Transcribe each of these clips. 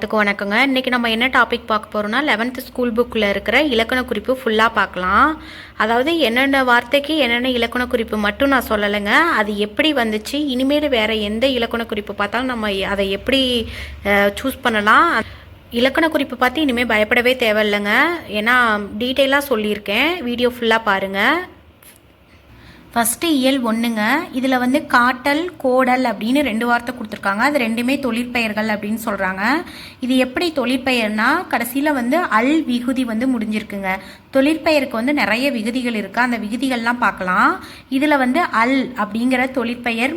வணக்கங்க. இன்றைக்கி நம்ம என்ன டாபிக் பார்க்க போகிறோம்னா 11th ஸ்கூல் புக்கில் இருக்கிற இலக்கண குறிப்பு ஃபுல்லாக பார்க்கலாம். அதாவது என்னென்ன வார்த்தைக்கு என்னென்ன இலக்கண குறிப்பு மட்டும் நான் சொல்லலைங்க, அது எப்படி வந்துச்சு, இனிமேல் வேறு எந்த இலக்கண குறிப்பு பார்த்தாலும் நம்ம அதை எப்படி சூஸ் பண்ணலாம். இலக்கண குறிப்பு பார்த்து இனிமேல் பயப்படவே தேவையில்லைங்க, ஏன்னா டீட்டெயிலாக சொல்லியிருக்கேன். வீடியோ ஃபுல்லாக பாருங்கள். ஃபஸ்ட்டு இயல் 1ங்க. இதில் வந்து காட்டல் கோடல் அப்படின்னு 2 வார்த்தை கொடுத்துருக்காங்க. அது ரெண்டுமே தொழிற்பெயர்கள் அப்படின்னு சொல்கிறாங்க. இது எப்படி தொழிற்பெயர்னா கடைசியில் வந்து அல் விகுதி வந்து முடிஞ்சிருக்குங்க. தொழிற்பெயருக்கு வந்து நிறைய விகுதிகள் இருக்குது, அந்த விகுதிகள்லாம் பார்க்கலாம். இதில் வந்து அல் அப்படிங்கிற தொழிற்பெயர்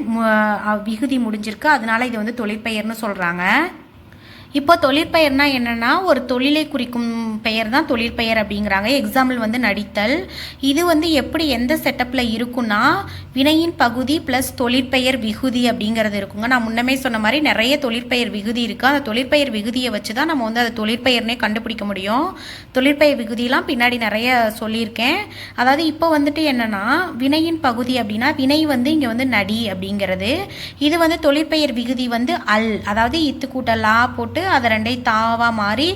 விகுதி முடிஞ்சிருக்கு, அதனால இது வந்து தொழிற்பெயர்னு சொல்கிறாங்க. இப்போ தொழிற்பெயர்னா என்னென்னா ஒரு தொழிலை குறிக்கும் பெயர் தான் தொழிற்பெயர் அப்படிங்கிறாங்க. எக்ஸாம்பிள் வந்து நடித்தல். இது வந்து எப்படி எந்த செட்டப்பில் இருக்குன்னா வினையின் பகுதி ப்ளஸ் தொழிற்பெயர் விகுதி அப்படிங்கிறது இருக்குங்க. நான் முன்னமே சொன்ன மாதிரி நிறைய தொழிற்பெயர் விகுதி இருக்குது. அந்த தொழிற்பெயர் விகுதியை வச்சு தான் நம்ம வந்து அதை தொழிற்பெயர்னே கண்டுபிடிக்க முடியும். தொழிற்பெயர் விகுதியெலாம் பின்னாடி நிறைய சொல்லியிருக்கேன். அதாவது இப்போ வந்துட்டு என்னென்னா வினையின் பகுதி அப்படின்னா வினை வந்து இங்கே வந்து நடி அப்படிங்கிறது. இது வந்து தொழிற்பெயர் விகுதி வந்து அல், அதாவது இத்து கூட்டலா போட்டு அதை ரெண்டையும் தாவா மாறி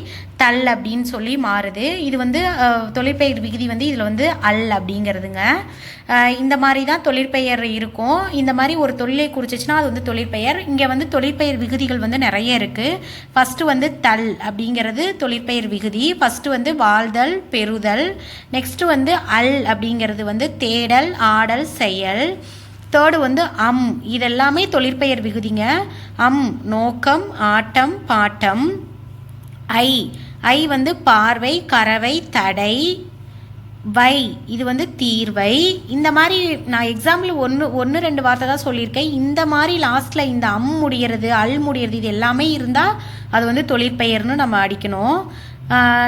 தல் அப்படின்னு சொல்லி மாறுது. இது வந்து தொழிற்பெயர் விகுதி வந்து இதில் வந்து அல் அப்படிங்கிறதுங்க. இந்த மாதிரி தான் தொழிற்பெயர் இருக்கும். இந்த மாதிரி ஒரு தொழிலை குறிச்சிச்சுன்னா அது வந்து தொழிற்பெயர். இங்கே வந்து தொழிற்பெயர் விகுதிகள் வந்து நிறைய இருக்குது. ஃபஸ்ட்டு வந்து தல் அப்படிங்கிறது தொழிற்பெயர் விகுதி. ஃபஸ்ட்டு வந்து வாழ்தல் பெறுதல். நெக்ஸ்ட்டு வந்து அல் அப்படிங்கிறது வந்து தேடல் ஆடல் செயல். தேர்டு வந்து அம், இதெல்லாமே தொழிற்பெயர் விகுதிங்க. அம் நோக்கம் ஆட்டம் பாட்டம். ஐ வந்து பார்வை கறவை தடை. வை இது வந்து தீர்வை. இந்த மாதிரி நான் எக்ஸாம்பிள் ஒன்று 2 வார்த்தை தான் சொல்லியிருக்கேன். இந்த மாதிரி லாஸ்ட்டில் இந்த அம் முடிகிறது அல் முடிகிறது இது எல்லாமே இருந்தால் அது வந்து தொழிற்பெயர்னு நம்ம அடிக்கணும்.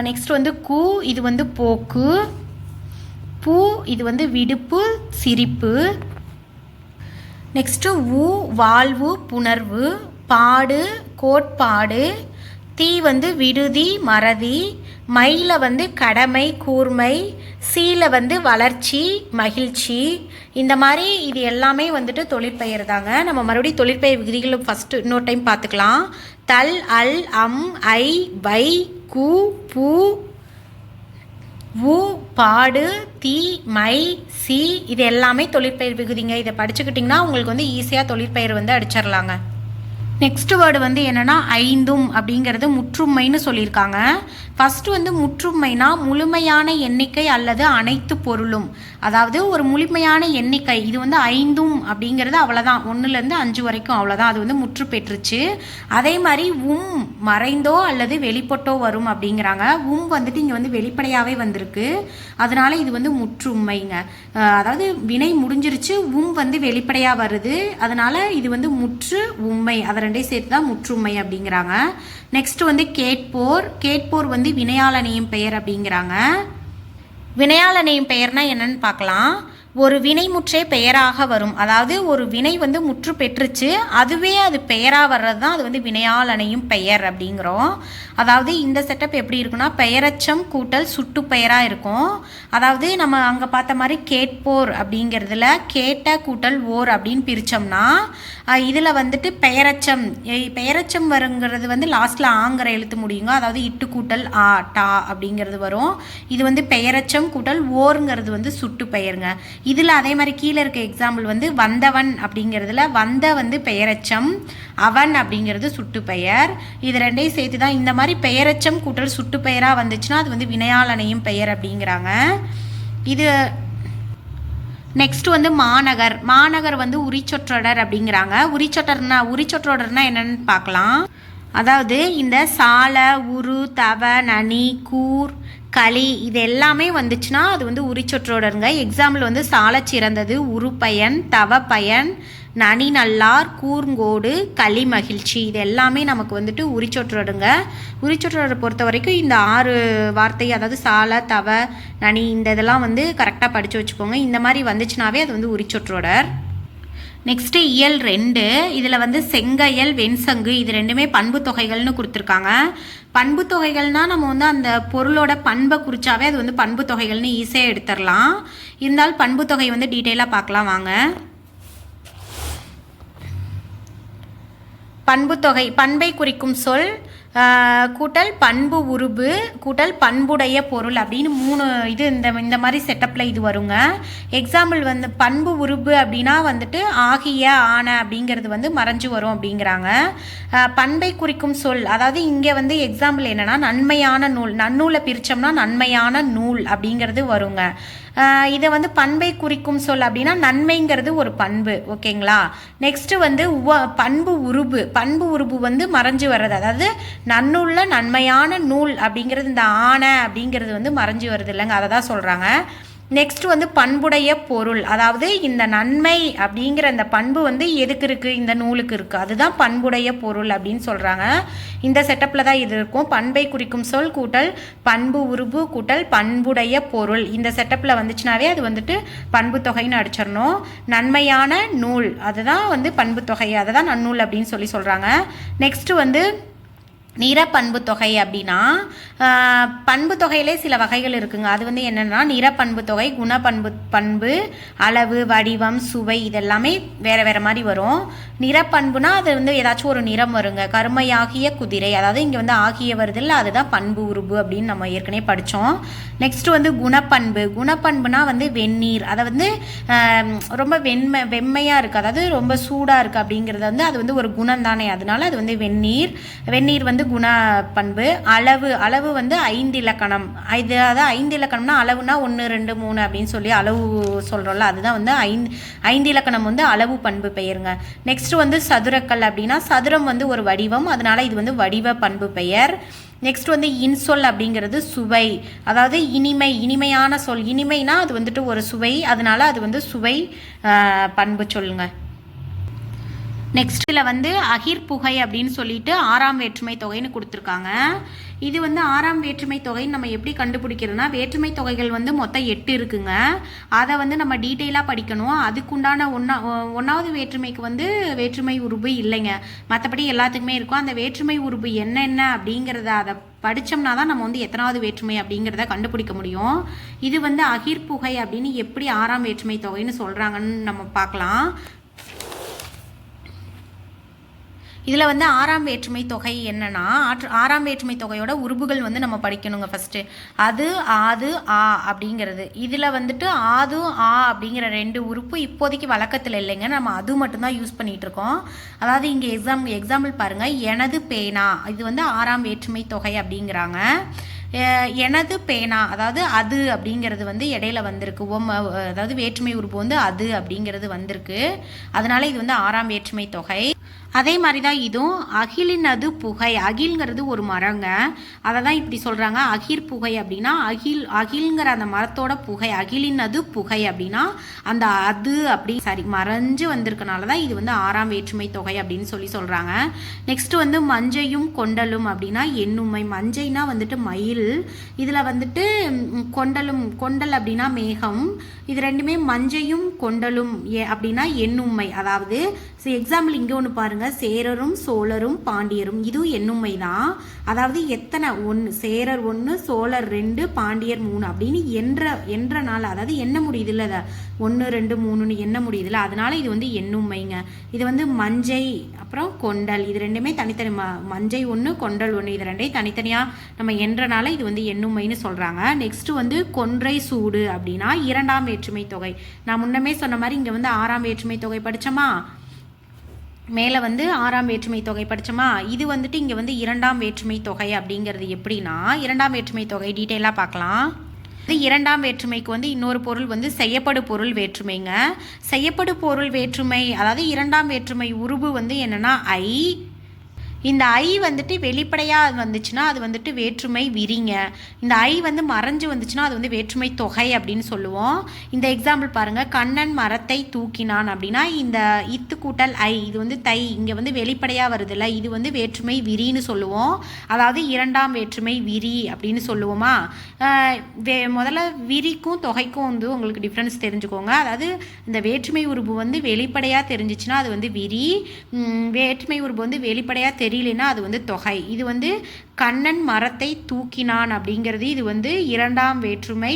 நெக்ஸ்ட் வந்து கு, இது வந்து போக்கு. பூ, இது வந்து விடுப்பு சிரிப்பு. நெக்ஸ்ட்டு ஊ, வாழ்வு புணர்வு. பாடு கோட்பாடு. தீ வந்து விடுதி மறதி. மையில் வந்து கடமை கூர்மை. சீல வந்து வளர்ச்சி மகிழ்ச்சி. இந்த மாதிரி இது எல்லாமே வந்துட்டு தொழிற்பெயர் தாங்க. நம்ம மறுபடியும் தொழிற்பெயர் விகுதிகளும் ஃபஸ்ட்டு இன்னொரு டைம் பார்த்துக்கலாம். தல் அல் அம் ஐ வை கு பூ ஊ பாடு தீ மை சி இது எல்லாமே தொழிற்பெயர் விகுதிங்க. இதை படிச்சுக்கிட்டிங்கன்னா உங்களுக்கு வந்து ஈஸியாக தொழிற்பெயர் வந்து அடிச்சிடலாங்க. நெக்ஸ்ட் வேர்டு வந்து என்னென்னா ஐந்தும் அப்படிங்கிறது முற்றுமைன்னு சொல்லியிருக்காங்க. ஃபஸ்ட்டு வந்து முற்றுமைனா முழுமையான எண்ணிக்கை அல்லது அனைத்து பொருளும், அதாவது ஒரு முழுமையான எண்ணிக்கை. இது வந்து ஐந்தும் அப்படிங்கிறது அவ்வளோதான், 1லேருந்து 5 வரைக்கும் அவ்வளோதான், அது வந்து முற்று பெற்றுச்சு. அதே மாதிரி மறைந்தோ அல்லது வெளிப்பட்டோ வரும் அப்படிங்கிறாங்க. வந்துட்டு இங்கே வந்து வெளிப்படையாகவே வந்திருக்கு, அதனால இது வந்து முற்றுமைங்க. அதாவது வினை முடிஞ்சிருச்சு, வந்து வெளிப்படையாக வருது, அதனால இது வந்து முற்று உண்மை, அதை ரெண்டையும் சேர்த்து தான் முற்றுமை அப்படிங்கிறாங்க. நெக்ஸ்ட் வந்து கேட்போர் வந்து வினையாளனையும் பெயர் அப்படிங்கிறாங்க. வினையாளனையும் பெயர்னா என்னன்னு பார்க்கலாம். ஒரு வினைமுற்றே பெயராக வரும், அதாவது ஒரு வினை வந்து முற்று பெற்றுச்சு, அதுவே அது பெயராக வர்றது தான் அது வந்து வினையாளனையும் பெயர் அப்படிங்கிறோம். அதாவது இந்த செட்டப் எப்படி இருக்குன்னா பெயரச்சம் கூட்டல் சுட்டு பெயராக இருக்கும். அதாவது நம்ம அங்கே பார்த்த மாதிரி கேட்போர் அப்படிங்கிறதுல கேட்ட கூட்டல் ஓர் அப்படின்னு பிரித்தோம்னா இதில் வந்துட்டு பெயரச்சம் வருங்கிறது வந்து லாஸ்ட்டில் ஆங்கிற எழுத்து முடியுங்க, அதாவது இட்டு கூட்டல் ஆ டா அப்படிங்கிறது வரும். இது வந்து பெயரச்சம் கூட்டல் ஓருங்கிறது வந்து சுட்டு பெயருங்க. இதில் அதே மாதிரி கீழே இருக்க எக்ஸாம்பிள் வந்து வந்தவன் அப்படிங்கிறதுல வந்த வந்து பெயரச்சம், அவன் அப்படிங்கிறது சுட்டு பெயர். இது ரெண்டையும் சேர்த்து தான் இந்த மாதிரி பெயரச்சம் கூட்டல் சுட்டு பெயராக வந்துச்சுன்னா அது வந்து வினையாளனையும் பெயர் அப்படிங்கிறாங்க. இது நெக்ஸ்ட் வந்து மாநகர் வந்து உரிச்சொற்றொடர் அப்படிங்கிறாங்க. உரிச்சொற்றொடர்னா என்னன்னு பார்க்கலாம். அதாவது இந்த சால உரு தவ நனி கூர் களி இது எல்லாமே வந்துச்சுன்னா அது வந்து உரிச்சொற்றொடருங்க. எக்ஸாம்பிள் வந்து சால சிறந்தது, உரு பயன், தவ பயன், நனி நல்லார், கூர்ங்கோடு, களி மகிழ்ச்சி, இது எல்லாமே நமக்கு வந்துட்டு உரிச்சொற்றொடருங்க. உரிச்சொற்றொடரை பொறுத்த வரைக்கும் இந்த 6 வார்த்தை, அதாவது சால தவ நனி இந்த இதெல்லாம் வந்து கரெக்டாக படித்து வச்சுக்கோங்க. இந்த மாதிரி வந்துச்சுனாவே அது வந்து உரிச்சொற்றொடர். நெக்ஸ்ட்டு இயல் 2, இதில் வந்து செங்கையல் வெண்சங்கு இது ரெண்டுமே பண்பு தொகைகள்னு கொடுத்துருக்காங்க. பண்பு தொகைகள்னால் நம்ம வந்து அந்த பொருளோட பண்பை குறிச்சாவே அது வந்து பண்பு தொகைகள்னு ஈஸியாக எடுத்துடலாம். இருந்தாலும் பண்பு தொகை வந்து டீட்டெயிலாக பார்க்கலாம் வாங்க. பண்புத்தொகை பண்பை குறிக்கும் சொல் கூட்டல் பண்பு உருபு கூட்டல் பண்புடைய பொருள் அப்படின்னு 3 இது இந்த மாதிரி செட்டப்பில் இது வருங்க. எக்ஸாம்பிள் வந்து பண்பு உருபு அப்படின்னா வந்துட்டு ஆகிய ஆன அப்படிங்கிறது வந்து மறைஞ்சு வரும் அப்படிங்கிறாங்க. பண்பை குறிக்கும் சொல், அதாவது இங்கே வந்து எக்ஸாம்பிள் என்னென்னா நன்மையான நூல், நன்னூலை பிரித்தோம்னா நன்மையான நூல் அப்படிங்கிறது வருங்க. இதை வந்து பண்பை குறிக்கும் சொல் அப்படின்னா நன்மைங்கிறது ஒரு பண்பு. ஓகேங்களா. நெக்ஸ்ட்டு வந்து பண்பு உருபு, பண்பு உருபு வந்து மறைஞ்சு வர்றது, அதாவது நன்னூலில் நன்மையான நூல் அப்படிங்கிறது இந்த ஆன அப்படிங்கிறது வந்து மறைஞ்சு வருது இல்லைங்க, அதை தான் சொல்கிறாங்க. நெக்ஸ்ட் வந்து பண்புடைய பொருள், அதாவது இந்த நன்மை அப்படிங்கிற அந்த பண்பு வந்து எதுக்கு இருக்குது, இந்த நூலுக்கு இருக்குது, அதுதான் பண்புடைய பொருள் அப்படின்னு சொல்கிறாங்க. இந்த செட்டப்பில் தான் இது இருக்கும். பண்பை குறிக்கும் சொல் கூட்டல் பண்பு உருபு கூட்டல் பண்புடைய பொருள், இந்த செட்டப்பில் வந்துச்சுனாவே அது வந்துட்டு பண்பு தொகைன்னு அடிச்சிடணும். நன்மையான நூல் அதுதான் வந்து பண்பு தொகை, அதை தான் நன்னூல் அப்படின்னு சொல்கிறாங்க. நெக்ஸ்ட்டு வந்து நிற பண்பு தொகை அப்படின்னா பண்பு தொகையிலே சில வகைகள் இருக்குங்க. அது வந்து என்னென்னா நிற பண்பு தொகை, பண்பு அளவு, வடிவம், சுவை, இதெல்லாமே வேறு மாதிரி வரும். நிறப்பண்புனா அது வந்து ஏதாச்சும் ஒரு நிறம் வருங்க. கருமையாகிய குதிரை, அதாவது இங்கே வந்து ஆகிய வருது இல்லை, அதுதான் பண்பு உருபு அப்படின்னு நம்ம ஏற்கனவே படித்தோம். நெக்ஸ்ட் வந்து குணப்பண்புனா வந்து வெந்நீர், அதை வந்து ரொம்ப வெம்மையாக இருக்குது, அதாவது ரொம்ப சூடாக இருக்குது அப்படிங்கிறது வந்து அது வந்து ஒரு குணம் தானே, அதனால அது வந்து வெந்நீர் வந்து குண பண்பு. அளவு வந்து 5 இலக்கணம், இது அதாவது 5 இலக்கணம்னா அளவுனா 1 2 3 அப்படின்னு சொல்லி அளவு சொல்கிறோம்ல, அதுதான் வந்து 5 இலக்கணம் வந்து அளவு பண்பு பெயருங்க. நெக்ஸ்ட் வந்து சதுரக்கல் அப்படின்னா சதுரம் வந்து ஒரு வடிவம், அதனால இது வந்து வடிவ பண்பு பெயர். நெக்ஸ்ட் வந்து இன்சொல் அப்படிங்கிறது சுவை, அதாவது இனிமையான சொல், இனிமைனா அது வந்துட்டு ஒரு சுவை, அதனால அது வந்து சுவை பண்பு சொல்லுங்க. நெக்ஸ்ட்டில் வந்து அகிர்புகை அப்படின்னு சொல்லிட்டு 6ஆம் வேற்றுமை தொகைன்னு கொடுத்துருக்காங்க. இது வந்து 6ஆம் வேற்றுமை தொகைன்னு நம்ம எப்படி கண்டுபிடிக்கிறதுனா, வேற்றுமை தொகைகள் வந்து மொத்தம் 8 இருக்குங்க. அதை வந்து நம்ம டீட்டெயிலாக படிக்கணும். அதுக்குண்டான ஒன்றாவது வேற்றுமைக்கு வந்து வேற்றுமை உருபு இல்லைங்க, மற்றபடி எல்லாத்துக்குமே இருக்கும். அந்த வேற்றுமை உருபு என்னென்ன அப்படிங்கிறத அதை படித்தோம்னா தான் நம்ம வந்து எத்தனாவது வேற்றுமை அப்படிங்கிறத கண்டுபிடிக்க முடியும். இது வந்து அகிர்புகை அப்படின்னு எப்படி 6ஆம் வேற்றுமை தொகைன்னு சொல்கிறாங்கன்னு நம்ம பார்க்கலாம். இதில் வந்து 6ஆம் வேற்றுமை தொகை என்னன்னா, 6ஆம் வேற்றுமை தொகையோட உருபுகள் வந்து நம்ம படிக்கணுங்க. ஃபஸ்ட்டு அது ஆது ஆ அப்படிங்கிறது, இதில் வந்துட்டு ஆது ஆ அப்படிங்கிற 2 உறுப்பு இப்போதைக்கு வழக்கத்தில் இல்லைங்க, நம்ம அது மட்டும்தான் யூஸ் பண்ணிகிட்டு இருக்கோம். அதாவது இங்கே எக்ஸாம்பிள் பாருங்கள், எனது பேனா, இது வந்து 6ஆம் வேற்றுமை தொகை அப்படிங்கிறாங்க. எனது பேனா, அதாவது அது அப்படிங்கிறது வந்து இடையில வந்திருக்கு, அதாவது வேற்றுமை உறுப்பு வந்து அது அப்படிங்கிறது வந்திருக்கு, அதனால இது வந்து 6ஆம் வேற்றுமை தொகை. அதே மாதிரி தான் இதுவும் அகிலினது புகை, அகில்ங்கிறது ஒரு மரங்க, அதை தான் இப்படி சொல்கிறாங்க அகிர்புகை அப்படின்னா அகில்ங்கிற அந்த மரத்தோட புகை, அகிலினது புகை அப்படின்னா அந்த அது அப்படி மறைஞ்சு வந்திருக்கனால தான் இது வந்து 6ஆம் வேற்றுமை தொகை அப்படின்னு சொல்கிறாங்க. நெக்ஸ்ட் வந்து மஞ்சையும் கொண்டலும் அப்படின்னா எண்ணுமை, மஞ்சைனா வந்துட்டு மயில், இதில் வந்துட்டு கொண்டல் அப்படின்னா மேகம், இது ரெண்டுமே மஞ்சையும் கொண்டலும் அப்படின்னா எண்ணுமை. அதாவது எக்ஸாம்பிள் இங்கே ஒன்று பாருங்கள், சேரரும் சோழரும் பாண்டியரும், இதுவும் எண்ணுமை தான். அதாவது எத்தனை, 1 சேரர் 1 சோழர் 2 பாண்டியர் 3 அப்படின்னு என்றனால, அதாவது எண்ண முடியுதுல்ல, 1 2 3ன்னு எண்ண முடியுதுல்ல, அதனால இது வந்து எண்ணுமைங்க. இது வந்து மஞ்சை அப்புறம் கொண்டல், இது ரெண்டுமே தனித்தனி, மஞ்சை 1 கொண்டல் 1, இது ரெண்டையும் தனித்தனியாக நம்ம என்றனால இது வந்து எண்ணுமைன்னு சொல்கிறாங்க. நெக்ஸ்ட் வந்து கொன்றை சூடு அப்படின்னா 2ஆம் வேற்றுமை தொகை. நான் முன்னமே சொன்ன மாதிரி இங்கே வந்து 6ஆம் வேற்றுமை தொகை படித்தோமா, மேலே வந்து 6ஆம் வேற்றுமை தொகை படித்தோமா, இது வந்துட்டு இங்கே வந்து 2ஆம் வேற்றுமை தொகை அப்படிங்கிறது எப்படின்னா, 2ஆம் வேற்றுமை தொகை டீட்டெயிலாக பார்க்கலாம். இது 2ஆம் வேற்றுமைக்கு வந்து இன்னொரு பொருள் வந்து செய்யப்படு பொருள் வேற்றுமைங்க. செய்யப்படு பொருள் வேற்றுமை, அதாவது 2ஆம் வேற்றுமை உருபு வந்து என்னென்னா ஐ, இந்த ஐ வந்துட்டு வெளிப்படையாக வந்துச்சுன்னா அது வந்துட்டு வேற்றுமை விரிங்க, இந்த ஐ வந்து மறைஞ்சு வந்துச்சுன்னா அது வந்து வேற்றுமை தொகை அப்படின்னு சொல்லுவோம். இந்த எக்ஸாம்பிள் பாருங்கள், கண்ணன் மரத்தை தூக்கினான் அப்படின்னா இந்த இத்து கூட்டல் ஐ, இது வந்து தை, இங்கே வந்து வெளிப்படையாக வருதுல்ல, இது வந்து வேற்றுமை விரின்னு சொல்லுவோம். அதாவது 2ஆம் வேற்றுமை விரி அப்படின்னு சொல்லுவோமா. முதல்ல விரிக்கும் தொகைக்கும் வந்து உங்களுக்கு டிஃப்ரென்ஸ் தெரிஞ்சுக்கோங்க. அதாவது இந்த வேற்றுமை உருபு வந்து வெளிப்படையாக தெரிஞ்சிச்சுன்னா அது வந்து விரி, வேற்றுமை உருபு வந்து வெளிப்படையாக தெரியலனா அது வந்து தொகை. இது வந்து கண்ணன் மரத்தை தூக்கினான் அப்படிங்கிறது இது வந்து 2ஆம் வேற்றுமை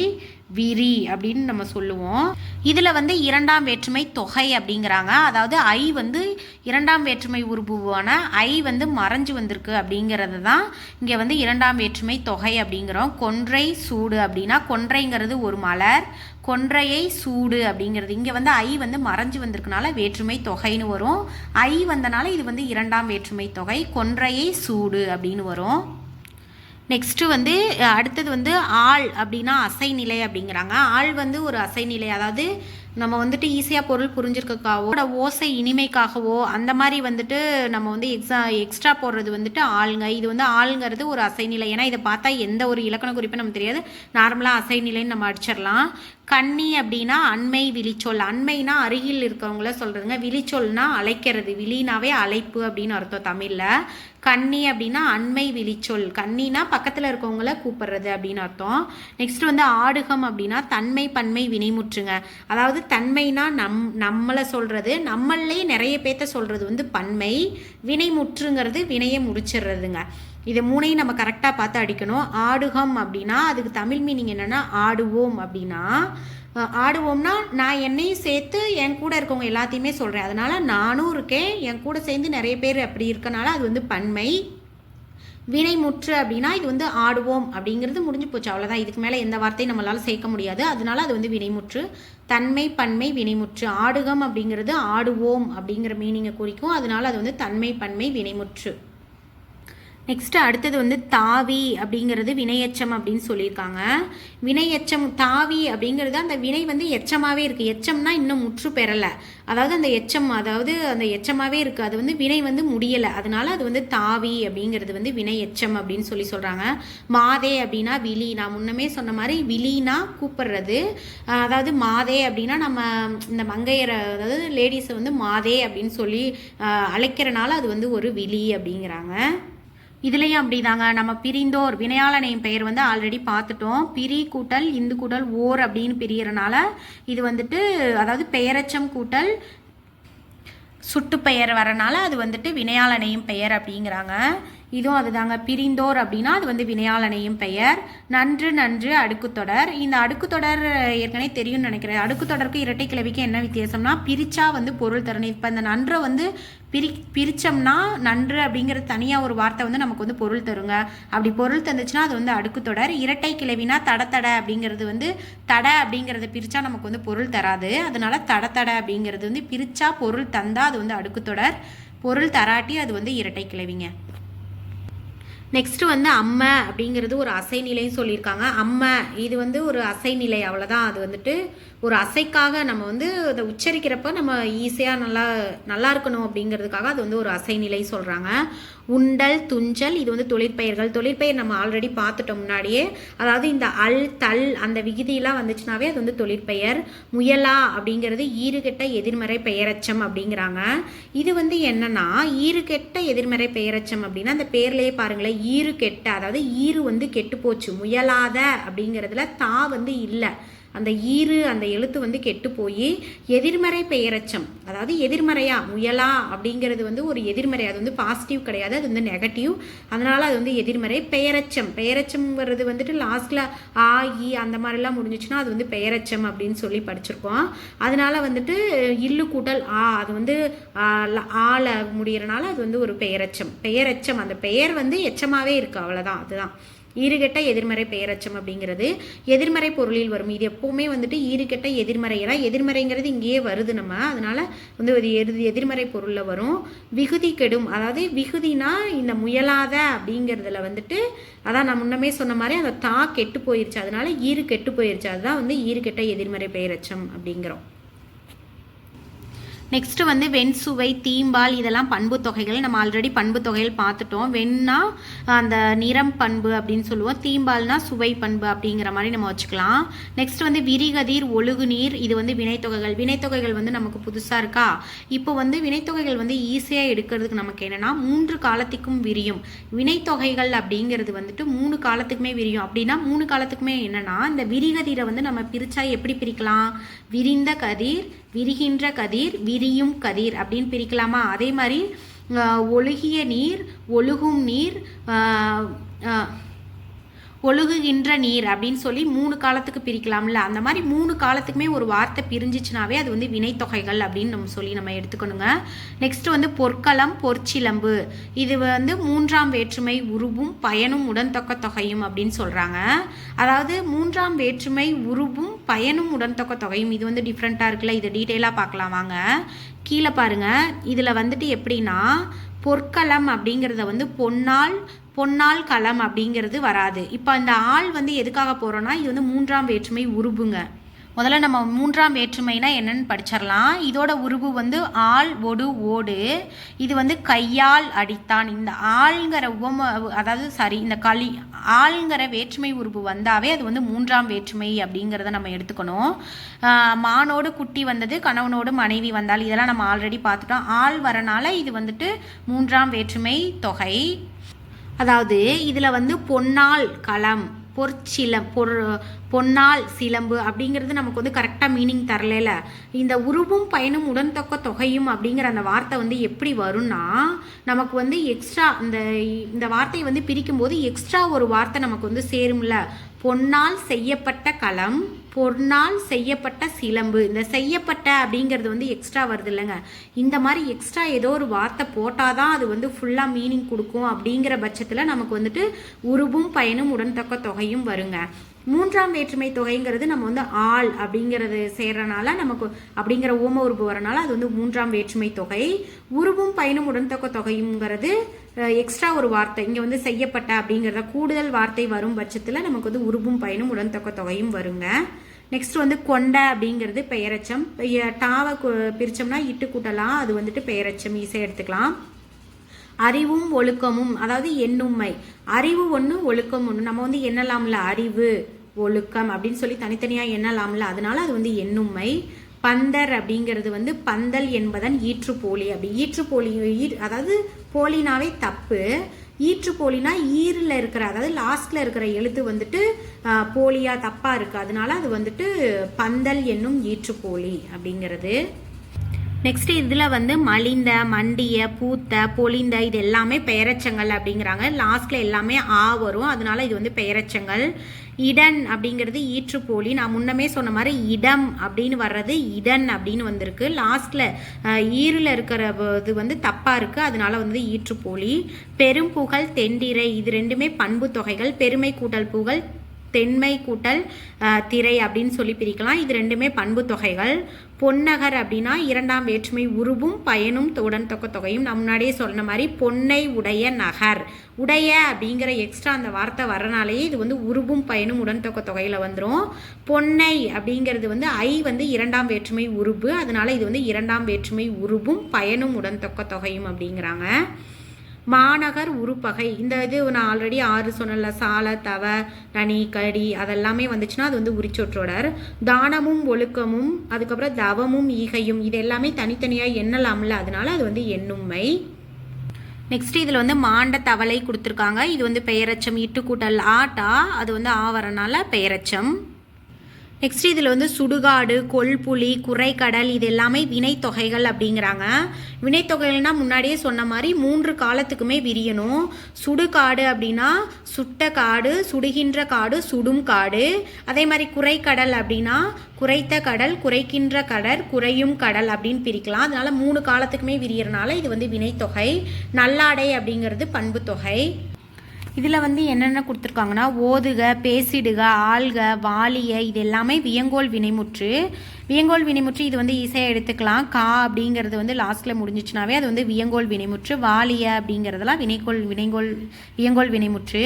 விரி அப்படின்னு நம்ம சொல்லுவோம். இதில் வந்து இரண்டாம் வேற்றுமை தொகை அப்படிங்கிறாங்க. அதாவது ஐ வந்து இரண்டாம் வேற்றுமை உருபுவான ஐ வந்து மறைஞ்சு வந்திருக்கு அப்படிங்கிறது தான் இங்கே வந்து இரண்டாம் வேற்றுமை தொகை அப்படிங்கிறோம். கொன்றை சூடு அப்படின்னா கொன்றைங்கிறது ஒரு மலர், கொன்றையை சூடு அப்படிங்கிறது இங்கே வந்து ஐ வந்து மறைஞ்சு வந்திருக்கனால வேற்றுமை தொகைன்னு வரும். ஐ வந்தனால இது வந்து இரண்டாம் வேற்றுமை தொகை, கொன்றையை சூடு அப்படின்னு வரும். நெக்ஸ்ட்டு வந்து அடுத்தது வந்து ஆள் அப்படின்னா அசைநிலை அப்படிங்கிறாங்க. ஆள் வந்து ஒரு அசைநிலை, அதாவது நம்ம வந்துட்டு ஈஸியாக பொருள் புரிஞ்சிருக்கக்காவோ ஓசை இனிமைக்காகவோ அந்த மாதிரி வந்துட்டு நம்ம வந்து எக்ஸ்ட்ரா போடுறது வந்துட்டு ஆளுங்க. இது வந்து ஆளுங்கிறது ஒரு அசைநிலை. ஏன்னா இதை பார்த்தா எந்த ஒரு இலக்கண குறிப்பும் நமக்கு தெரியாது, நார்மலாக அசைநிலைன்னு நம்ம அடிச்சிடலாம். கன்னி அப்படின்னா அண்மை விழிச்சொல், அண்மைனா அருகில் இருக்கவங்கள சொல்கிறதுங்க, விழிச்சொல்னா அழைக்கிறது, விழினாவே அழைப்பு அப்படின்னு அர்த்தம் தமிழில். கன்னி அப்படின்னா அண்மை விழிச்சொல், கன்னினா பக்கத்தில் இருக்கவங்கள கூப்பிடுறது அப்படின்னு அர்த்தம். நெக்ஸ்ட் வந்து ஆடுகம் அப்படின்னா தன்மை பன்மை வினைமுற்றுங்க. அதாவது தன்மைனா நம்மளை சொல்கிறது, நம்மளே நிறைய பேர்த்த சொல்கிறது வந்து பன்மை, வினைமுற்றுங்கிறது வினையை முடிச்சிடுறதுங்க. இது மூணையும் நம்ம கரெக்டாக பார்த்து அடிக்கணும். ஆடுகம் அப்படின்னா அதுக்கு தமிழ் மீனிங் என்னென்னா ஆடுவோம் அப்படின்னா, ஆடுவோம்னா நான் என்னையும் சேர்த்து என் கூட இருக்கவங்க எல்லாத்தையுமே சொல்கிறேன், அதனால் நானும் இருக்கேன், என் கூட சேர்ந்து நிறைய பேர் அப்படி இருக்கனால அது வந்து பன்மை. வினைமுற்று அப்படின்னா இது வந்து ஆடுவோம் அப்படிங்கிறது முடிஞ்சு போச்சு, அவ்வளோதான். இதுக்கு மேலே எந்த வார்த்தையும் நம்மளால் சேர்க்க முடியாது, அதனால அது வந்து வினைமுற்று. தன்மை பன்மை வினைமுற்று. ஆடுகம் அப்படிங்கிறது ஆடுவோம் அப்படிங்கிற மீனிங்கை குறிக்கும், அதனால அது வந்து தன்மை பன்மை வினைமுற்று. நெக்ஸ்ட்டு அடுத்தது வந்து தாவி அப்படிங்கிறது வினையெச்சம் அப்படின்னு சொல்லியிருக்காங்க. வினையெச்சம் தாவி அப்படிங்கிறது அந்த வினை வந்து எச்சமாகவே இருக்குது. எச்சம்னா இன்னும் முற்று பெறலை, அதாவது அந்த எச்சம் அதாவது அந்த எச்சமாகவே இருக்குது, அது வந்து வினை வந்து முடியலை, அதனால அது வந்து தாவி அப்படிங்கிறது வந்து வினை எச்சம் அப்படின்னு சொல்கிறாங்க. மாதே அப்படின்னா விழி, நான் முன்னமே சொன்ன மாதிரி விழினா கூப்பிடுறது, அதாவது மாதே அப்படின்னா நம்ம இந்த மங்கையரை அதாவது லேடிஸை வந்து மாதே அப்படின்னு சொல்லி அழைக்கிறனால அது வந்து ஒரு விழி அப்படிங்கிறாங்க. இதுலேயும் அப்படிதாங்க, நம்ம பிரிந்தோர் வினையாளனையும் பெயர் வந்து ஆல்ரெடி பார்த்துட்டோம். பிரி கூட்டல் இந்து கூட்டல் ஓர் அப்படின்னு பிரியறனால இது வந்துட்டு அதாவது பெயரச்சம் கூட்டல் சுட்டு பெயர் வரனால அது வந்துட்டு வினையாளனையும் பெயர் அப்படிங்கிறாங்க. இதுவும் அதுதாங்க, பிரிந்தோர் அப்படின்னா அது வந்து வினையாளனையும் பெயர். நன்று நன்று அடுக்குத்தொடர், இந்த அடுக்குத்தொடர் ஏற்கனவே தெரியும்னு நினைக்கிறேன். அடுக்குத்தொடருக்கு இரட்டை கிளவிக்கு என்ன வித்தியாசம்னா பிரிச்சா வந்து பொருள் தரணும். இப்போ இந்த நன்றை வந்து பிரிச்சோம்னா நன்று அப்படிங்கிற தனியாக ஒரு வார்த்தை வந்து நமக்கு வந்து பொருள் தருங்க. அப்படி பொருள் தந்துச்சுன்னா அது வந்து அடுக்குத்தொடர். இரட்டை கிளவினா தட அப்படிங்கிறது வந்து தட அப்படிங்கிறத பிரித்தா நமக்கு வந்து பொருள் தராது, அதனால தட அப்படிங்கிறது வந்து பிரித்தா பொருள் தந்தால் அது வந்து அடுக்குத்தொடர், பொருள் தராட்டி அது வந்து இரட்டை கிளவிங்க. நெக்ஸ்ட்டு வந்து அம்மை அப்படிங்கிறது ஒரு அசைநிலைன்னு சொல்லியிருக்காங்க. அம்மை இது வந்து ஒரு அசைநிலை, அவ்வளோதான். அது வந்துட்டு ஒரு அசைக்காக நம்ம வந்து அதை உச்சரிக்கிறப்ப நம்ம ஈஸியாக நல்லா இருக்கணும் அப்படிங்கிறதுக்காக அது வந்து ஒரு அசைநிலை சொல்கிறாங்க. உண்டல் துஞ்சல் இது வந்து தொழிற்பெயர்கள். தொழிற்பெயர் நம்ம ஆல்ரெடி பார்த்துட்டோம் முன்னாடியே, அதாவது இந்த அல் தல் அந்த விகுதியெலாம் வந்துச்சுனாவே அது வந்து தொழிற்பெயர். முயலா அப்படிங்கிறது ஈறுகெட்ட எதிர்மறை பெயரச்சம் அப்படிங்கிறாங்க. இது வந்து என்னன்னா ஈறுகெட்ட எதிர்மறை பெயரச்சம் அப்படின்னா அந்த பேர்லேயே பாருங்களேன், ஈறு கெட்ட, அதாவது ஈறு வந்து கெட்டு போச்சு. முயலாத அப்படிங்கிறதுல தா வந்து இல்லை, அந்த ஈறு அந்த எழுத்து வந்து கெட்டு போய் எதிர்மறை பெயரச்சம், அதாவது எதிர்மறையா முயலா அப்படிங்கிறது வந்து ஒரு எதிர்மறை, அது வந்து பாசிட்டிவ் கிடையாது, அது வந்து நெகட்டிவ், அதனால அது வந்து எதிர்மறை. பெயரச்சம், பெயரச்சம்ங்கிறது வந்துட்டு லாஸ்ட்ல ஆ இ அந்த மாதிரிலாம் முடிஞ்சிச்சுன்னா அது வந்து பெயரச்சம் அப்படின்னு சொல்லி படிச்சிருக்கோம். அதனால வந்துட்டு இல்லு கூட்டல் ஆ அது வந்து ஆல முடிகிறனால அது வந்து ஒரு பெயரச்சம். பெயரச்சம் அந்த பெயர் வந்து எச்சமாகவே இருக்குது, அவ்வளோதான். அதுதான் ஈறுகெட்ட எதிர்மறை பெயரச்சம் அப்படிங்கிறது எதிர்மறை பொருளில் வரும். இது எப்பவுமே வந்துட்டு ஈறுகெட்ட எதிர்மறை, ஏன்னா எதிர்மறைங்கிறது இங்கேயே வருது நம்ம, அதனால வந்து ஒரு எதிர்மறை பொருளில் வரும். விகுதி கெடும், அதாவது விகுதினா இந்த முயலாத அப்படிங்கிறதுல வந்துட்டு அதான் நான் முன்னமே சொன்ன மாதிரி அந்த தா கெட்டு போயிருச்சு, அதனால ஈறு கெட்டு போயிருச்சு, அதுதான் வந்து ஈறுகெட்ட எதிர்மறை பெயரச்சம் அப்படிங்கிறோம். நெக்ஸ்ட்டு வந்து வெண்சுவை தீம்பால் இதெல்லாம் பண்பு தொகைகள். நம்ம ஆல்ரெடி பண்பு தொகைகள் பார்த்துட்டோம். வெண்ணா அந்த நிறம் பண்பு அப்படின்னு சொல்லுவோம், தீம்பால்னா சுவை பண்பு அப்படிங்கிற மாதிரி நம்ம வச்சுக்கலாம். நெக்ஸ்ட் வந்து விரிகதிர் ஒழுகு நீர் இது வந்து வினைத்தொகைகள். வினைத்தொகைகள் வந்து நமக்கு புதுசாக இருக்கா, இப்போ வந்து வினைத்தொகைகள் வந்து ஈஸியாக எடுக்கிறதுக்கு நமக்கு என்னென்னா 3 காலத்துக்கும் விரியும். வினைத்தொகைகள் அப்படிங்கிறது வந்துட்டு 3 காலத்துக்குமே விரியும். அப்படின்னா 3 காலத்துக்குமே என்னென்னா இந்த விரிகதிரை வந்து நம்ம பிரித்தா எப்படி பிரிக்கலாம், விரிந்த கதிர், விரிகின்ற கதிர், விரியும் கதிர் அப்படின்னு பிரிக்கலாமா. அதே மாதிரி ஒழுகிய நீர், ஒழுகும் நீர், ஒழுகுகின்ற நீர் அப்படின்னு சொல்லி 3 காலத்துக்கு பிரிக்கலாம்ல. அந்த மாதிரி 3 காலத்துக்குமே ஒரு வார்த்தை பிரிஞ்சிச்சுனாவே அது வந்து வினைத்தொகைகள் அப்படின்னு நம்ம எடுத்துக்கணுங்க. நெக்ஸ்ட் வந்து பொற்களம், பொற்சிலம்பு, இது வந்து 3ஆம் வேற்றுமை உருபும் பயனும் உடன்தொக்க தொகையும் அப்படின்னு சொல்கிறாங்க. அதாவது 3ஆம் வேற்றுமை உருபும் பயனும் உடன்தொக்க தொகையும், இது வந்து டிஃப்ரெண்ட்டாக இருக்குல்ல. இதை டீட்டெயிலாக பார்க்கலாம் வாங்க. கீழே பாருங்கள். இதில் வந்துட்டு எப்படின்னா பொற்களம் அப்படிங்கிறத வந்து பொன்னால் களம் அப்படிங்கிறது வராது. இப்போ இந்த ஆள் வந்து எதுக்காக போகிறோன்னா இது வந்து 3ஆம் வேற்றுமை உருபுங்க. முதல்ல நம்ம 3ஆம் வேற்றுமைனா என்னன்னு படிச்சிடலாம். இதோட உருபு வந்து ஆள், ஒடு, ஓடு. இது வந்து கையால் அடித்தான். இந்த ஆள்ங்கிற இந்த ஆள்ங்கிற வேற்றுமை உருபு வந்தாவே அது வந்து 3ஆம் வேற்றுமை அப்படிங்கிறத நம்ம எடுத்துக்கணும். மானோடு குட்டி வந்தது, கணவனோடு மனைவி வந்தால், இதெல்லாம் நம்ம ஆல்ரெடி பார்த்துட்டோம். ஆள் வரனால இது வந்துட்டு 3ஆம் வேற்றுமை தொகை. அதாவது இதில் வந்து பொன்னால் களம், பொன்னால் சிலம்பு அப்படிங்கிறது நமக்கு வந்து கரெக்டாக மீனிங் தரல. இந்த உருவும் பயனும் உடன்தொக்க தொகையும் அப்படிங்கிற அந்த வார்த்தை வந்து எப்படி வரும்னா நமக்கு வந்து எக்ஸ்ட்ரா இந்த வார்த்தையை வந்து பிரிக்கும்போது எக்ஸ்ட்ரா ஒரு வார்த்தை நமக்கு வந்து சேரும்ல. பொன்னால் செய்யப்பட்ட களம், பொன்னால் செய்யப்பட்ட சிலம்பு. இந்த செய்யப்பட்ட அப்படிங்கிறது வந்து எக்ஸ்ட்ரா வருது இல்லைங்க. இந்த மாதிரி எக்ஸ்ட்ரா ஏதோ ஒரு வார்த்தை போட்டால் தான் அது வந்து ஃபுல்லாக மீனிங் கொடுக்கும். அப்படிங்கிற பட்சத்தில் நமக்கு வந்துட்டு உருவும் பயனும் உடன்தொக்க தொகையும் வருங்க. 3ஆம் வேற்றுமை தொகைங்கிறது நம்ம வந்து ஆள் அப்படிங்கிறது சேர்றனால நமக்கு அப்படிங்கிற ஓம உருபு வரனால அது வந்து 3ஆம் வேற்றுமை தொகை. உருவும் பயனும் உடன்தொக்க தொகையுங்கிறது எக்ஸ்ட்ரா ஒரு வார்த்தை. இங்கே வந்து செய்யப்பட்ட அப்படிங்கிறத கூடுதல் வார்த்தை வரும் பட்சத்தில் நமக்கு வந்து உருவும் பயனும் உடன்தொக்க தொகையும் வருங்க. நெக்ஸ்ட் வந்து கொண்ட அப்படிங்கிறது பெயரச்சம். டாவை பிரிச்சோம்னா இட்டு கூட்டலாம், அது வந்துட்டு பெயரச்சம், ஈஸியாக எடுத்துக்கலாம். அறிவும் ஒழுக்கமும், அதாவது எண்ணுமை. அறிவு ஒன்று, ஒழுக்கம் ஒன்று. நம்ம வந்து எண்ணலாம்ல, அறிவு ஒழுக்கம் அப்படின்னு சொல்லி தனித்தனியாக எண்ணலாம்ல, அதனால அது வந்து எண்ணுமை. பந்தர் அப்படிங்கிறது வந்து பந்தல் என்பதன் ஈற்றுப்போலி. அப்படி ஈற்றுப்போலி, அதாவது போலினாவே தப்பு. ஈற்றுப்போலினா ஈரில் இருக்கிற, அதாவது லாஸ்ட்ல இருக்கிற எழுத்து வந்துட்டு போலியா தப்பா இருக்கு, அதனால அது வந்துட்டு பந்தல் என்னும் ஈற்றுப்போலி அப்படிங்கிறது. நெக்ஸ்ட் இதில் வந்து மலிந்த, மண்டிய, பூத்த, பொலிந்த, இது எல்லாமே பெயரச்சங்கள் அப்படிங்கிறாங்க. லாஸ்ட்ல எல்லாமே ஆ வரும், அதனால இது வந்து பெயரச்சங்கள். இடன் அப்படிங்கிறது ஈற்றுப்போலி. நான் முன்னமே சொன்ன மாதிரி இடம் அப்படின்னு வர்றது இடன் அப்படின்னு வந்திருக்கு. லாஸ்ட்ல ஈரில் இருக்கிற இது வந்து தப்பா இருக்கு, அதனால வந்து ஈற்றுப்போலி. பெரும் புகழ், தெண்டிரை, இது ரெண்டுமே பண்பு தொகைகள். பெருமை கூட்டல் புகழ், தென்மை கூட்டல் திரை அப்படின்னு சொல்லி பிரிக்கலாம். இது ரெண்டுமே பண்பு தொகைகள். பொன்னகர் அப்படின்னா 2ஆம் வேற்றுமை உருவும் பயனும் உடன்தொக்க தொகையும். நான் முன்னாடியே சொன்ன மாதிரி பொன்னை உடைய நகர். உடைய அப்படிங்கிற எக்ஸ்ட்ரா அந்த வார்த்தை வரனாலேயே இது வந்து உருவும் பயனும் உடன்தொக்க தொகையில் வந்துடும். பொன்னை அப்படிங்கிறது வந்து வந்து 2ஆம் வேற்றுமை உருவு, அதனால இது வந்து 2ஆம் வேற்றுமை உருவும் பயனும் உடன்தொக்க தொகையும் அப்படிங்கிறாங்க. மாநகர் உருப்பகை, இந்த இது நான் ஆல்ரெடி 6 சொன்னல, சால, தவ, நனி, கடி, அதெல்லாமே வந்துச்சுன்னா அது வந்து உரிச்சொற்றொடர். தானமும் ஒழுக்கமும், அதுக்கப்புறம் தவமும் ஈகையும், இது எல்லாமே தனித்தனியாக எண்ணலாம்ல, அதனால அது வந்து எண்ணுமை. நெக்ஸ்ட் இதில் வந்து மாண்ட தவளை கொடுத்துருக்காங்க. இது வந்து பெயரச்சம். இட்டு கூட்டல் ஆட்டா, அது வந்து ஆவறனால பெயரச்சம். நெக்ஸ்ட் இதில் வந்து சுடுகாடு, கொல்புலி, குறைக்கடல், இது எல்லாமே வினைத்தொகைகள் அப்படிங்கிறாங்க. வினைத்தொகைகள்னால் முன்னாடியே சொன்ன மாதிரி 3 காலத்துக்குமே விரியணும். சுடுகாடு அப்படின்னா சுட்ட காடு, சுடுகின்ற காடு, சுடும் காடு. அதே மாதிரி குறைக்கடல் அப்படின்னா குறைத்த கடல், குறைக்கின்ற கடல், குறையும் கடல் அப்படின்னு பிரிக்கலாம். அதனால 3 காலத்துக்குமே விரியறனால இது வந்து வினைத்தொகை. நல்லாடை அப்படிங்கிறது பண்பு தொகை. இதில் வந்து என்னென்ன கொடுத்துருக்காங்கன்னா ஓதுக, பேசிடுக, ஆள்க, வாலிய, இது எல்லாமே வியங்கோல் வினைமுற்று. வியங்கோல் வினைமுற்று இது வந்து ஈஸியாக எடுத்துக்கலாம். கா அப்படிங்கிறது வந்து லாஸ்ட்டில் முடிஞ்சிச்சுனாவே அது வந்து வியங்கோல் வினைமுற்று. வாலிய அப்படிங்கிறதுலாம் வியங்கோல் வினைமுற்று.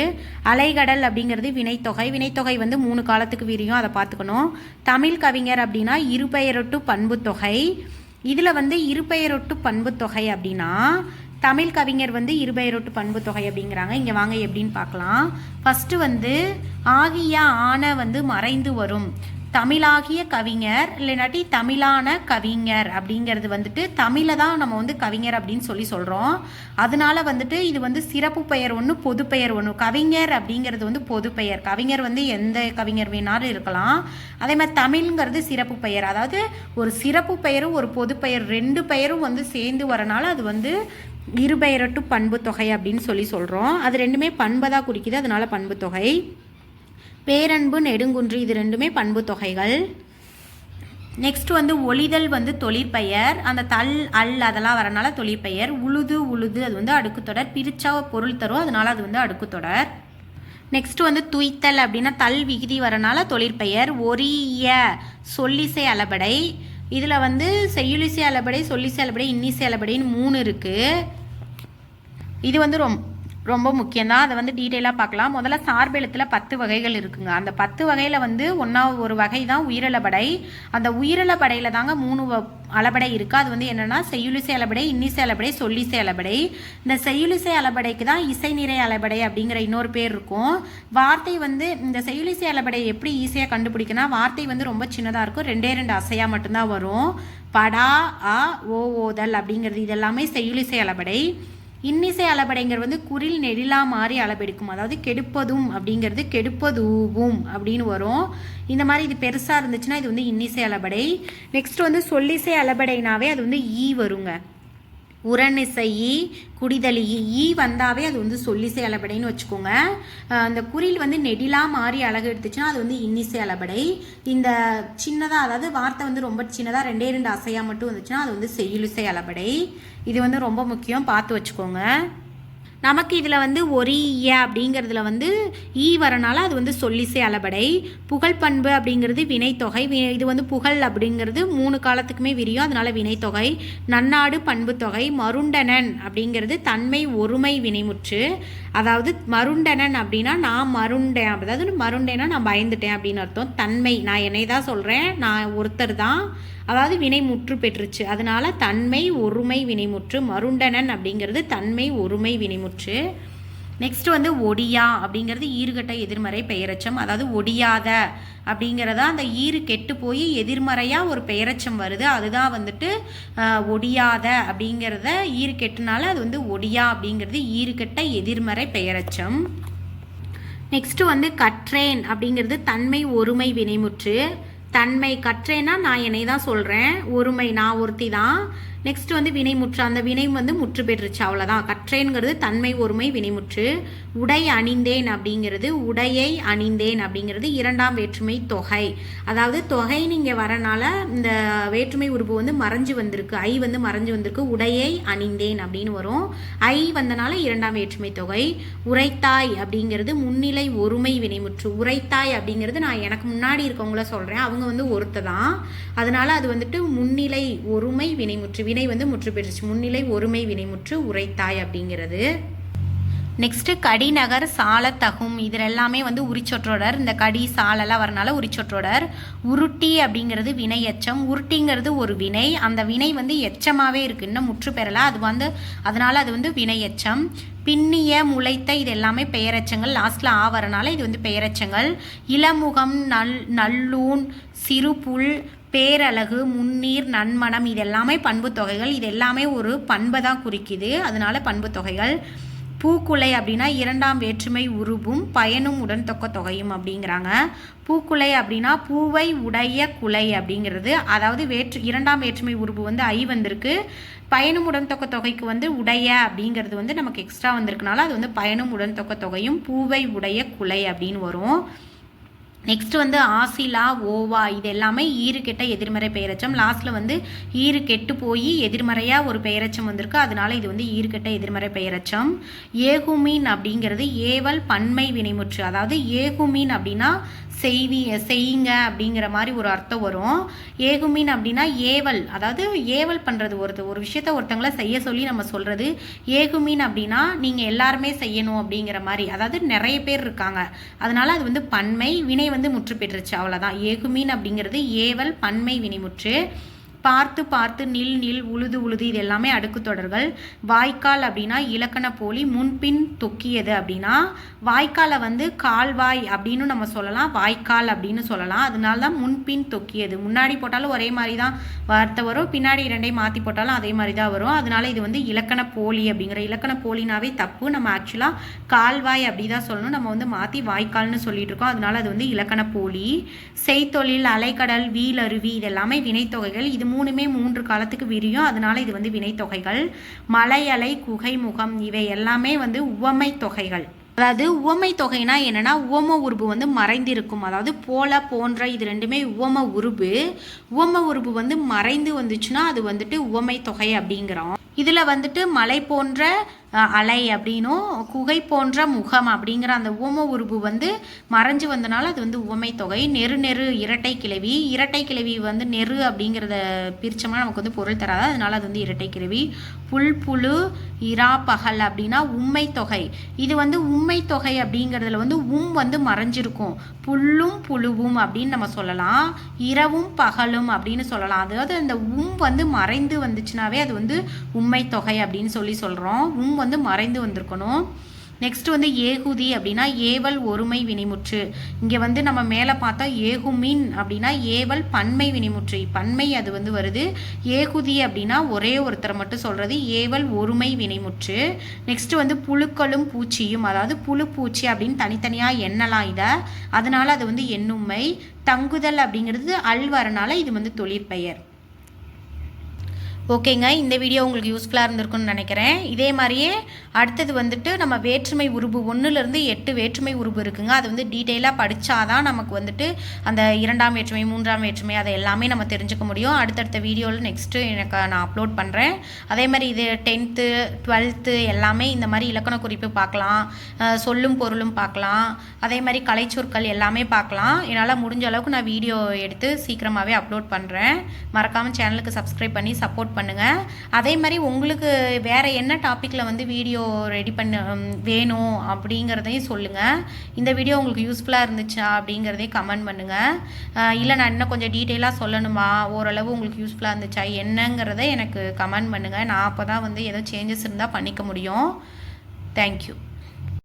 அலைகடல் அப்படிங்கிறது வினைத்தொகை. வினைத்தொகை வந்து 3 காலத்துக்கு விரியும், அதை பார்த்துக்கணும். தமிழ் கவிஞர் அப்படின்னா இருபெயரொட்டு பண்பு தொகை. இதில் வந்து இருபெயரொட்டு பண்பு தொகை அப்படின்னா தமிழ் கவிஞர் வந்து இருபெயரொட்டு பண்பு தொகை அப்படிங்கிறாங்க. இங்கே வாங்க எப்படின்னு பார்க்கலாம். ஃபஸ்ட்டு வந்து ஆகிய ஆன வந்து மறைந்து வரும். தமிழாகிய கவிஞர் இல்லைனாட்டி தமிழான கவிஞர் அப்படிங்கிறது வந்துட்டு தமிழை தான் நம்ம வந்து கவிஞர் அப்படின்னு சொல்கிறோம். அதனால வந்துட்டு இது வந்து சிறப்பு பெயர் ஒன்று, பொது பெயர் ஒன்று. கவிஞர் அப்படிங்கிறது வந்து பொது பெயர். கவிஞர் வந்து எந்த கவிஞர் வேணாலும் இருக்கலாம். அதே மாதிரி தமிழ்ங்கிறது சிறப்பு பெயர். அதாவது ஒரு சிறப்பு பெயரும் ஒரு பொது பெயர் 2 பெயரும் வந்து சேர்ந்து வரனால அது வந்து இருபெயரொட்டு பண்பு தொகை அப்படின்னு சொல்கிறோம். அது ரெண்டுமே பண்பை தான் குறிக்குது, அதனால பண்பு தொகை. பேரன்பு, நெடுங்குன்று இது ரெண்டுமே பண்பு தொகைகள். நெக்ஸ்ட் வந்து ஒளிதல் வந்து தொழிற்பெயர். அந்த தல் அல் அதெல்லாம் வரனால தொழிற்பெயர். உழுது உழுது அது வந்து அடுக்குத்தொடர். பிரிச்சா பொருள் தரும், அதனால அது வந்து அடுக்குத்தொடர். நெக்ஸ்ட் வந்து துய்த்தல் அப்படின்னா தல் விகுதி வரனால தொழிற்பெயர். ஒரிய சொல்லிசை அளபடை. இதில் வந்து செய்யுளிசை அளபடை, சொல்லிசை அளபடை, இன்னிசை அளபடைன்னு 3 இருக்குது. இது வந்து ரொம்ப முக்கியம்தான். அதை வந்து டீட்டெயிலாக பார்க்கலாம். முதல்ல சார்பெழுத்தில் 10 வகைகள் இருக்குங்க. அந்த 10 வகையில் வந்து ஒரு வகை தான் உயிரளபடை. அந்த உயிரளபடையில் தாங்க 3 அளபடை இருக்குது. அது வந்து என்னென்னா செய்யுளிசை அளபடை, இன்னிசை அளபடை, சொல்லிசை அளபடை. இந்த செய்யுளிசை அளபடைக்கு தான் இசை நிறை அளபடை அப்படிங்கிற இன்னொரு பேர் இருக்கும். வார்த்தை வந்து இந்த செய்யுளிசை அளபடை எப்படி ஈஸியாக கண்டுபிடிக்கணும், வார்த்தை வந்து ரொம்ப சின்னதாக இருக்கும், 2 அசையாக மட்டும்தான் வரும். படா, அ, ஓதல் அப்படிங்கிறது இதெல்லாமே செய்யுளிசை அளபடை. இன்னிசை அளபடைங்கிறது வந்து குறில் நெடிலா மாறி அளபெடுக்கும். அதாவது கெடுப்பதும் அப்படிங்கிறது கெடுப்பதூவும் அப்படின்னு வரும். இந்த மாதிரி இது பெருசாக இருந்துச்சுன்னா இது வந்து இன்னிசை அளபடை. நெக்ஸ்ட் வந்து சொல்லிசை அளபடைனாவே அது வந்து ஈ வருங்க. உரநிசை ஈ, குடிதலி ஈ வந்தாவே அது வந்து சொல்லிசை அளபடைன்னு வச்சுக்கோங்க. அந்த குறில் வந்து நெடிலா மாறி அழகு எடுத்துச்சுன்னா அது வந்து இன்னிசை அளபடை. இந்த சின்னதாக, அதாவது வார்த்தை வந்து ரொம்ப சின்னதாக 2 அசையாக மட்டும் வந்துச்சுன்னா அது வந்து செய்யுளிசை அளபடை. இது வந்து ரொம்ப முக்கியம், பார்த்து வச்சுக்கோங்க. நமக்கு இதில் வந்து ஒரிய அப்படிங்கிறதுல வந்து ஈ வரனால அது வந்து சொல்லிசை அளபடை. புகழ் பண்பு அப்படிங்கிறது வினைத்தொகை. இது வந்து புகழ் அப்படிங்கிறது 3 காலத்துக்குமே விரியும், அதனால வினைத்தொகை. நன்னாடு பண்பு தொகை. மருண்டனன் அப்படிங்கிறது தன்மை ஒருமை வினைமுற்று. அதாவது மருண்டனன் அப்படின்னா நான் மருண்டேன், அதாவது மருண்டேன்னா நான் பயந்துட்டேன் அப்படின்னு அர்த்தம். தன்மை நான் என்னை தான் சொல்கிறேன், நான் ஒருத்தர் தான், அதாவது வினை முற்று பெற்றுச்சு, அதனால தன்மை ஒருமை வினைமுற்று. மருண்டனன் அப்படிங்கிறது தன்மை ஒருமை வினைமுற்று. நெக்ஸ்ட் வந்து ஒடியா அப்படிங்கிறது ஈறுகட்ட எதிர்மறை பெயரச்சம். அதாவது ஒடியாத அப்படிங்கிறதா அந்த ஈறு கெட்டு போய் எதிர்மறையாக ஒரு பெயரச்சம் வருது, அதுதான் வந்துட்டு ஒடியாத அப்படிங்கிறத ஈறு கெட்டுனால அது வந்து ஒடியா அப்படிங்கிறது ஈறுகட்ட எதிர்மறை பெயரச்சம். நெக்ஸ்ட் வந்து கற்றேன் அப்படிங்கிறது தன்மை ஒருமை வினைமுற்று. தன்மை கற்றேன்னா நான் என்னை தான் சொல்கிறேன், ஒருமை நான் ஒருத்தி தான். நெக்ஸ்ட் வந்து வினைமுற்று, அந்த வினை வந்து முற்று பெற்றுச்சு, அவ்வளோதான். கற்றேன்கிறது தன்மை ஒருமை வினைமுற்று. உடை அணிந்தேன் அப்படிங்கிறது உடையை அணிந்தேன் அப்படிங்கிறது 2ஆம் வேற்றுமை தொகை. அதாவது தொகைன்னு இங்கே வரனால இந்த வேற்றுமை உறுப்பு வந்து மறைஞ்சு வந்திருக்கு, ஐ வந்து மறைஞ்சு வந்திருக்கு. உடையை அணிந்தேன் அப்படின்னு வரும், ஐ வந்தனால 2ஆம் வேற்றுமை தொகை. உரைத்தாய் அப்படிங்கிறது முன்னிலை ஒருமை வினைமுற்று. உரைத்தாய் அப்படிங்கிறது நான் எனக்கு முன்னாடி இருக்கவங்கள சொல்கிறேன், அவங்க வந்து ஒருத்த தான், அதனால அது வந்துட்டு முன்னிலை ஒருமை வினைமுற்று. வினை வந்து முற்று பெற்றுச்சு, முன்னிலை ஒருமை வினைமுற்று உரைத்தாய் அப்படிங்கிறது. நெக்ஸ்ட்டு கடிநகர் சாலத்தகும், இதில் எல்லாமே வந்து உரிச்சொற்றொடர். இந்த கடி சாலெல்லாம் வரனால உரிச்சொற்றொடர். உருட்டி அப்படிங்கிறது வினை எச்சம். உருட்டிங்கிறது ஒரு வினை, அந்த வினை வந்து எச்சமாகவே இருக்குது, இன்னும் முற்று பெறலை, அது வந்து அதனால அது வந்து வினை எச்சம். பின்னிய முளைத்த இது எல்லாமே பெயரச்சங்கள், லாஸ்ட்டில் ஆ வரனால இது வந்து பெயரச்சங்கள். இளமுகம், நல்லூன், சிறுபுல், பேரழகு, முன்னீர், நன்மணம் இது எல்லாமே பண்பு தொகைகள். இது எல்லாமே ஒரு பண்பை தான் குறிக்குது, அதனால பண்பு தொகைகள். பூக்குலை அப்படின்னா 2ஆம் வேற்றுமை உருவும் பயனும் உடன் தொக்க தொகையும் அப்படிங்கிறாங்க. பூக்குலை அப்படின்னா பூவை உடைய குலை அப்படிங்கிறது, அதாவது 2ஆம் வேற்றுமை உருவு வந்து ஐ வந்திருக்கு, பயனும் உடன் தொக்க தொகைக்கு வந்து உடைய அப்படிங்கிறது வந்து நமக்கு எக்ஸ்ட்ரா வந்திருக்கனால அது வந்து பயனும் உடன் தொக்க தொகையும் பூவை உடைய குலை அப்படின்னு வரும். நெக்ஸ்ட் வந்து ஆசிலா, ஓவா இது எல்லாமே ஈறு கெட்ட எதிர்மறை பெயரச்சம். லாஸ்ட்டில் வந்து ஈறு கெட்டு போய் எதிர்மறையாக ஒரு பெயரச்சம் வந்திருக்கு, அதனால இது வந்து ஈறு கெட்ட எதிர்மறை பெயரச்சம். ஏகுமீன் அப்படிங்கிறது ஏவல் பன்மை வினைமுற்று. அதாவது ஏகுமீன் அப்படின்னா செய்யுங்க அப்படிங்கிற மாதிரி ஒரு அர்த்தம் வரும். ஏகுமீன் அப்படின்னா ஏவல், அதாவது ஏவல் பண்ணுறது, ஒரு விஷயத்த ஒருத்தங்களை செய்ய சொல்லி நம்ம சொல்கிறது. ஏகுமீன் அப்படின்னா நீங்கள் எல்லாருமே செய்யணும் அப்படிங்கிற மாதிரி, அதாவது நிறைய பேர் இருக்காங்க, அதனால அது வந்து பன்மை, வினை வந்து முற்று பெற்றுச்சு, அவ்வளோதான். ஏகுமீன் அப்படிங்கிறது ஏவல் பன்மை வினைமுற்று. பார்த்து பார்த்து, நில் நில், உழுது உழுது இது எல்லாமே அடுக்கு தொடர்கள். வாய்க்கால் அப்படின்னா இலக்கண போலி, முன்பின் தொக்கியது அப்படின்னா வாய்க்காலை வந்து கால்வாய் அப்படின்னு நம்ம சொல்லலாம், வாய்க்கால் அப்படின்னு சொல்லலாம், அதனால தான் முன்பின் தொக்கியது. முன்னாடி போட்டாலும் ஒரே மாதிரி தான் வார்த்தை வரும், பின்னாடி 2ஐயும் மாற்றி போட்டாலும் அதே மாதிரி தான் வரும், அதனால இது வந்து இலக்கண போலி அப்படிங்கிற. இலக்கண போலினாவே தப்பு, நம்ம ஆக்சுவலாக கால்வாய் அப்படி தான் சொல்லணும், நம்ம வந்து மாற்றி வாய்க்கால்னு சொல்லிட்டு இருக்கோம், அதனால அது வந்து இலக்கண போலி. செய்தொழில், அலைக்கடல், வீலருவி இது எல்லாமே வினைத்தொகைகள். இது 3மே 3 காலத்துக்கு விரியும், அதனால இது வந்து வினைத்தொகைகள். மலை, அலை, குகை, முகம் இவை எல்லாமே வந்து உவமை தொகைகள். அதாவது உவமை தொகைனா என்னென்னா உவம உருபு வந்து மறைந்திருக்கும். அதாவது போல போன்ற இது ரெண்டுமே உவம உருபு. உவம உருபு வந்து மறைந்து வந்துச்சுன்னா அது வந்துட்டு உவமை தொகை அப்படிங்கிறோம். இதில் வந்துட்டு மலை போன்ற அலை அப்படின்னும் குகை போன்ற முகம் அப்படிங்கிற அந்த உவம உருபு வந்து மறைஞ்சு வந்தனால அது வந்து உவமை தொகை. நெரு நெரு இரட்டை கிளவி. இரட்டை கிளவி வந்து நெரு அப்படிங்கிறத பிரித்தோம்னா நமக்கு வந்து பொருள் தராது, அதனால அது வந்து இரட்டை கிளவி. புல் புழு இரா பகல் அப்படின்னா உண்மை தொகை. இது வந்து உண்மை தொகை அப்படிங்கிறதுல வந்து வந்து மறைஞ்சிருக்கும். புல்லும் புழுவும் அப்படின்னு நம்ம சொல்லலாம், இரவும் பகலும் அப்படின்னு சொல்லலாம். அதாவது அந்த வந்து மறைந்து வந்துச்சுனாவே அது வந்து உண்மை தொகை அப்படின்னு சொல்கிறோம். வந்து மறைந்து வந்திருக்கணும். நெக்ஸ்ட் வந்து ஏகுதி அப்படின்னா ஏவல் ஒருமை வினைமுற்று. இங்கே வந்து நம்ம மேலே பார்த்தா ஏகுமின் அப்படின்னா ஏவல் பன்மை வினைமுற்று, பன்மை அது வந்து வருது. ஏகுதி அப்படின்னா ஒரே ஒருத்தரை மட்டும் சொல்கிறது, ஏவல் ஒருமை வினைமுற்று. நெக்ஸ்ட் வந்து புழுக்களும் பூச்சியும், அதாவது புழு பூச்சி அப்படின்னு தனித்தனியாக எண்ணலாம் இதை, அதனால அது வந்து எண்ணுமை. தங்குதல் அப்படிங்கிறது அல் வரனால இது வந்து தொழிற்பெயர். ஓகேங்க, இந்த வீடியோ உங்களுக்கு யூஸ்ஃபுல்லாக இருந்திருக்குன்னு நினைக்கிறேன். இதே மாதிரியே அடுத்தது வந்துட்டு நம்ம வேற்றுமை உருபு 1லேருந்து 8 வேற்றுமை உருபு இருக்குங்க. அது வந்து டீட்டெயிலாக படித்தாதான் நமக்கு வந்துட்டு அந்த 2ஆம் வேற்றுமை 3ஆம் வேற்றுமை அதை எல்லாமே நம்ம தெரிஞ்சுக்க முடியும். அடுத்தடுத்த வீடியோவில் நெக்ஸ்ட்டு எனக்கு நான் அப்லோட் பண்ணுறேன். அதே மாதிரி இது 10th 12th எல்லாமே இந்த மாதிரி இலக்கண குறிப்பு பார்க்கலாம், சொல்லும் பொருளும் பார்க்கலாம், அதே மாதிரி கலைச்சொற்கள் எல்லாமே பார்க்கலாம். என்னால் முடிஞ்ச அளவுக்கு நான் வீடியோ எடுத்து சீக்கிரமாகவே அப்லோட் பண்ணுறேன். மறக்காமல் சேனலுக்கு சப்ஸ்கிரைப் பண்ணி சப்போர்ட் பண்ணுங்கள். அதே மாதிரி உங்களுக்கு வேறு என்ன டாப்பிக்கில் வந்து வீடியோ ரெடி பண்ண வேணும் அப்படிங்கிறதையும் சொல்லுங்கள். இந்த வீடியோ உங்களுக்கு யூஸ்ஃபுல்லாக இருந்துச்சா அப்படிங்கிறதையும் கமெண்ட் பண்ணுங்கள். இல்லை நான் இன்னும் கொஞ்சம் டீட்டெயிலாக சொல்லணுமா, ஓரளவு உங்களுக்கு யூஸ்ஃபுல்லாக இருந்துச்சா என்னங்கிறத எனக்கு கமெண்ட் பண்ணுங்கள். நான் அப்போ தான் வந்து ஏதோ சேஞ்சஸ் இருந்தால் பண்ணிக்க முடியும். தேங்க்யூ.